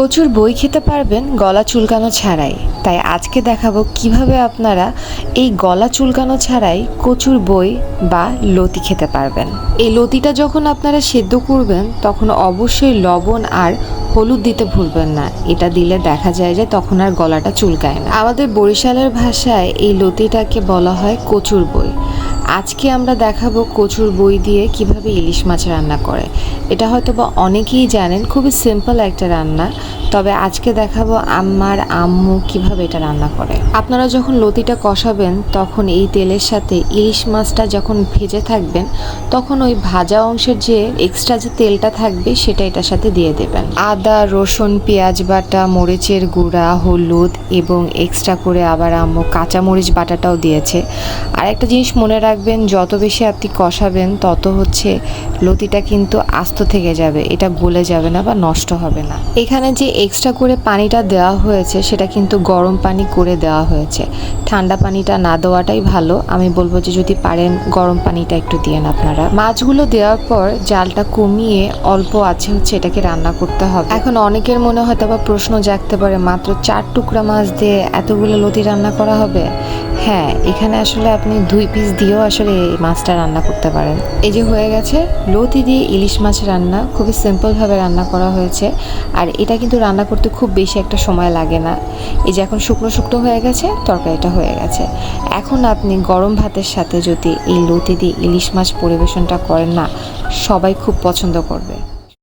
কচুর বই খেতে পারবেন গলা চুলকানো ছাড়াই। তাই আজকে দেখাবো কিভাবে আপনারা এই গলা চুলকানো ছাড়াই কচুর বই বা লতি খেতে পারবেন। এই লতিটা যখন আপনারা সেদ্ধ করবেন তখন অবশ্যই লবণ আর হলুদ দিতে ভুলবেন না। এটা দিলে দেখা যায় যে তখন আর গলাটা চুলকায় না। আমাদের বরিশালের ভাষায় এই লতিটাকে বলা হয় কচুর বই। আজকে আমরা দেখাবো কচুর বই দিয়ে কিভাবে ইলিশ মাছ রান্না করে। এটা হয়তো বা অনেকেই জানেন, খুবই সিম্পল একটা রান্না। তবে আজকে দেখাবো আমার আম্মু কিভাবে এটা রান্না করে। আপনারা যখন লতিটা কষাবেন তখন এই তেলের সাথে ইলিশ মাছটা যখন ভেজে থাকবেন তখন ওই ভাজা অংশের যে এক্সট্রা যে তেলটা থাকবে সেটা এটার সাথে দিয়ে দেবেন। আদা, রসুন, পেঁয়াজ বাটা, মরিচের গুঁড়া, হলুদ এবং এক্সট্রা করে আবার আম্মু কাঁচামরিচ বাটাটাও দিয়েছে। আর একটা জিনিস মনে রাখবেন, যত বেশি আপনি কষাবেন তত লতিটা কিন্তু আস্ত থেকে যাবে, এটা গলে যাবে না বা নষ্ট হবে না। এখানে যে এক্সট্রা করে পানিটা দেওয়া হয়েছে সেটা কিন্তু গরম পানি করে দেওয়া হয়েছে। ঠান্ডা পানিটা না দেওয়াটাই ভালো। আমি বলবো যে যদি পারেন গরম পানিটা একটু দিয়েন আপনারা। মাছগুলো দেওয়ার পর জালটা কমিয়ে অল্প আছে এটাকে রান্না করতে হবে। এখন অনেকের মনে হয়তো বা প্রশ্ন জাগতে পারে, মাত্র 4 টুকরা মাছ দিয়ে এতগুলো লতি রান্না করা হবে? হ্যাঁ, এখানে আসলে আপনি 2 পিস দিয়েও আসলে এই মাছটা রান্না করতে পারেন। এই যে হয়ে গেছে লতি দিয়ে ইলিশ মাছ রান্না, খুবই সিম্পলভাবে রান্না করা হয়েছে। আর এটা কিন্তু রান্না করতে খুব বেশি একটা সময় লাগে না। এই যে এখন শুকনো শুকনো হয়ে গেছে, তরকারিটা হয়ে গেছে। এখন আপনি গরম ভাতের সাথে যদি এই লতি দিয়ে ইলিশ মাছ পরিবেশনটা করেন না, সবাই খুব পছন্দ করবে।